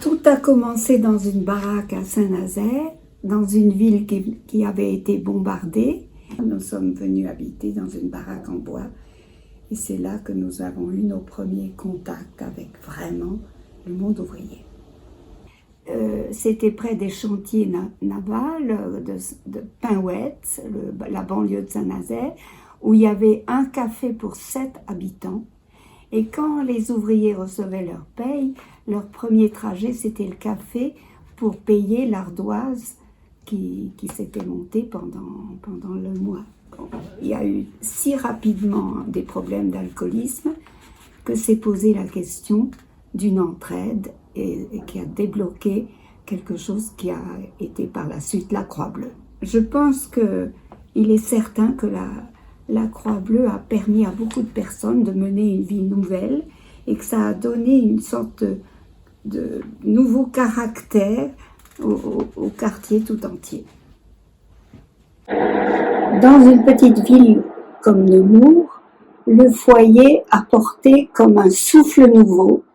Tout a commencé dans une baraque à Saint-Nazaire, dans une ville qui avait été bombardée. Nous sommes venus habiter dans une baraque en bois et c'est là que nous avons eu nos premiers contacts avec vraiment le monde ouvrier. C'était près des chantiers navals de Pinouette, la banlieue de Saint-Nazaire, où il y avait un café pour 7 habitants. Et quand les ouvriers recevaient leur paye, leur premier trajet, c'était le café pour payer l'ardoise qui s'était montée pendant le mois. Il y a eu si rapidement des problèmes d'alcoolisme que s'est posée la question d'une entraide et qui a débloqué quelque chose qui a été par la suite la Croix-Bleue. Je pense qu'il est certain que la Croix-Bleue a permis à beaucoup de personnes de mener une vie nouvelle et que ça a donné une sorte de nouveau caractère au quartier tout entier. Dans une petite ville comme Nemours, le foyer apportait comme un souffle nouveau,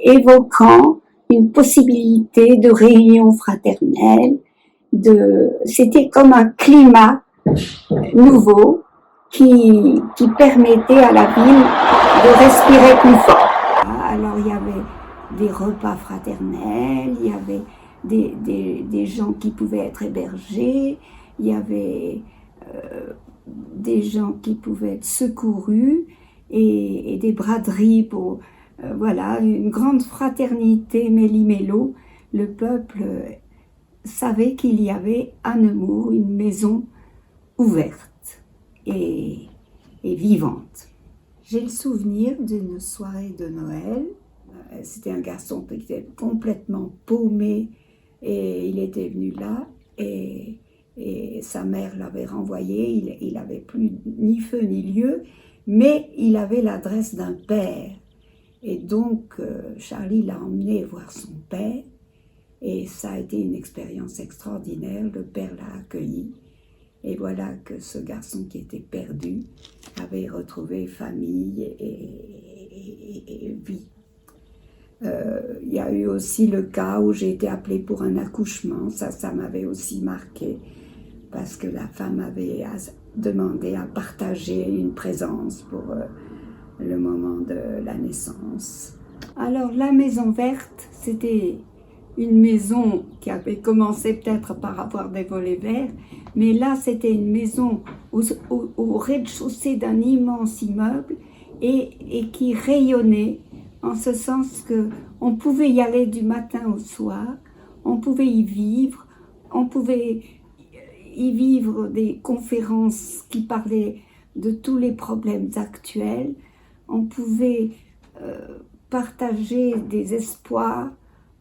évoquant une possibilité de réunion fraternelle. C'était comme un climat nouveau qui permettait à la ville de respirer plus fort. Alors il y avait des repas fraternels, il y avait des gens qui pouvaient être hébergés, il y avait des gens qui pouvaient être secourus et des braderies pour voilà, une grande fraternité méli-mélo. Le peuple savait qu'il y avait à Nemours une maison ouverte et vivante. J'ai le souvenir d'une soirée de Noël. C'était un garçon qui était complètement paumé et il était venu là et sa mère l'avait renvoyé. Il n'avait plus ni feu ni lieu, mais il avait l'adresse d'un père. Et donc Charlie l'a emmené voir son père et ça a été une expérience extraordinaire. Le père l'a accueilli. Et voilà que ce garçon qui était perdu avait retrouvé famille et vie. Il y a eu aussi le cas où j'ai été appelée pour un accouchement. Ça m'avait aussi marqué parce que la femme avait demandé à partager une présence pour le moment de la naissance. Alors la maison verte, c'était une maison qui avait commencé peut-être par avoir des volets verts, mais là c'était une maison au rez-de-chaussée d'un immense immeuble et qui rayonnait en ce sens qu'on pouvait y aller du matin au soir, on pouvait y vivre, on pouvait y vivre des conférences qui parlaient de tous les problèmes actuels, on pouvait partager des espoirs,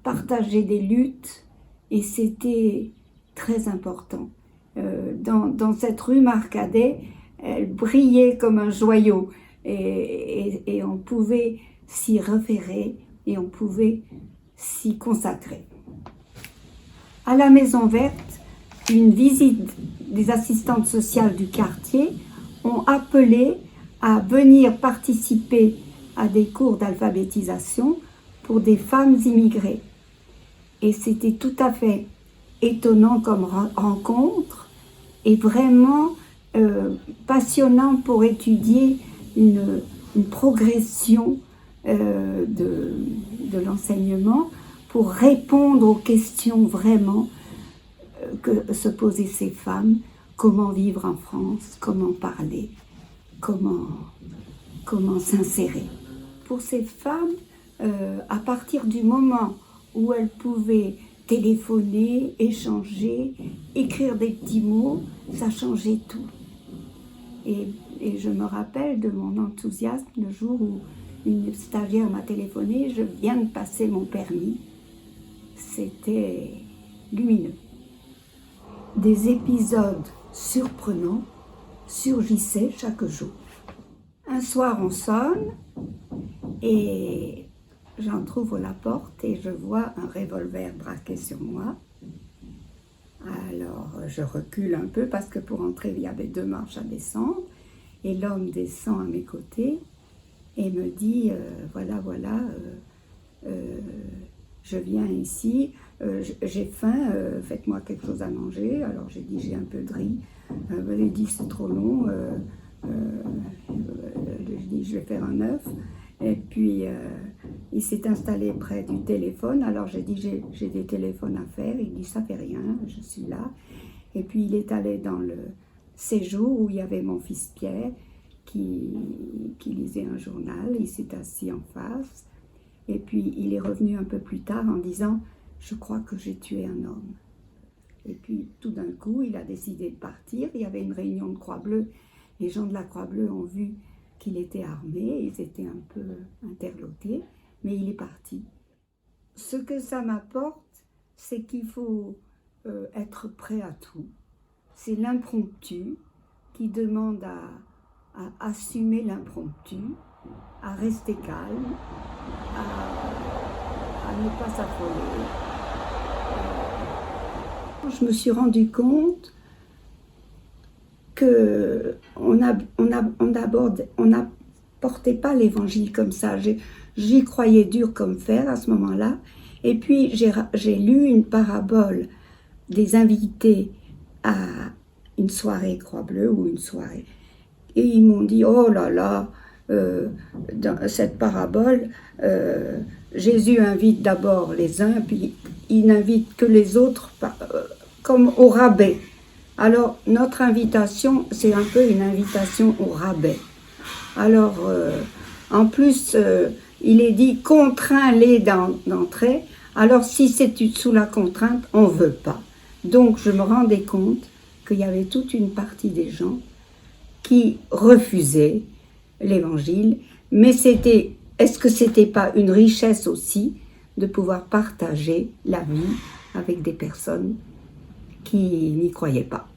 partager des luttes, et c'était très important. Dans cette rue Marcadet, elle brillait comme un joyau, et on pouvait s'y référer, et on pouvait s'y consacrer. À la Maison Verte, une visite des assistantes sociales du quartier ont appelé à venir participer à des cours d'alphabétisation pour des femmes immigrées. Et c'était tout à fait étonnant comme rencontre et vraiment passionnant pour étudier une progression de l'enseignement pour répondre aux questions vraiment que se posaient ces femmes. Comment vivre en France, comment parler, comment s'insérer. Pour ces femmes, à partir du moment où elles pouvaient téléphoner, échanger, écrire des petits mots, ça changeait tout. Et je me rappelle de mon enthousiasme le jour où une stagiaire m'a téléphoné, je viens de passer mon permis. C'était lumineux. Des épisodes surprenants surgissaient chaque jour. Un soir, on sonne et j'entrouvre la porte et je vois un revolver braqué sur moi. Alors, je recule un peu parce que pour entrer, il y avait 2 marches à descendre. Et l'homme descend à mes côtés et me dit, voilà, je viens ici, j'ai faim, faites-moi quelque chose à manger. Alors j'ai dit, j'ai un peu de riz. Il dit, c'est trop long. Je dis, je vais faire un œuf. Et puis, il s'est installé près du téléphone. Alors j'ai dit, j'ai des téléphones à faire. Il dit, ça fait rien, je suis là. Et puis, il est allé dans le séjour où il y avait mon fils Pierre qui lisait un journal. Il s'est assis en face. Et puis, il est revenu un peu plus tard en disant, je crois que j'ai tué un homme. Et puis, tout d'un coup, il a décidé de partir. Il y avait une réunion de Croix-Bleue. Les gens de la Croix-Bleue ont vu qu'il était armé. Ils étaient un peu interloqués, mais il est parti. Ce que ça m'apporte, c'est qu'il faut être prêt à tout. C'est l'impromptu qui demande à assumer l'impromptu, à rester calme, à ne pas s'affoler. Je me suis rendu compte qu'on n'apportait pas l'évangile comme ça. J'y croyais dur comme fer à ce moment-là. Et puis j'ai lu une parabole des invités à une soirée Croix-Bleue ou une soirée. Et ils m'ont dit, oh là là, dans cette parabole, Jésus invite d'abord les uns, puis il n'invite que les autres comme au rabais. Alors, notre invitation, c'est un peu une invitation au rabais. Alors, en plus, il est dit, contrains-les d'entrer. Alors, si c'est sous la contrainte, on ne veut pas. Donc, je me rendais compte qu'il y avait toute une partie des gens qui refusaient l'évangile, mais est-ce que c'était pas une richesse aussi de pouvoir partager la vie avec des personnes qui n'y croyaient pas?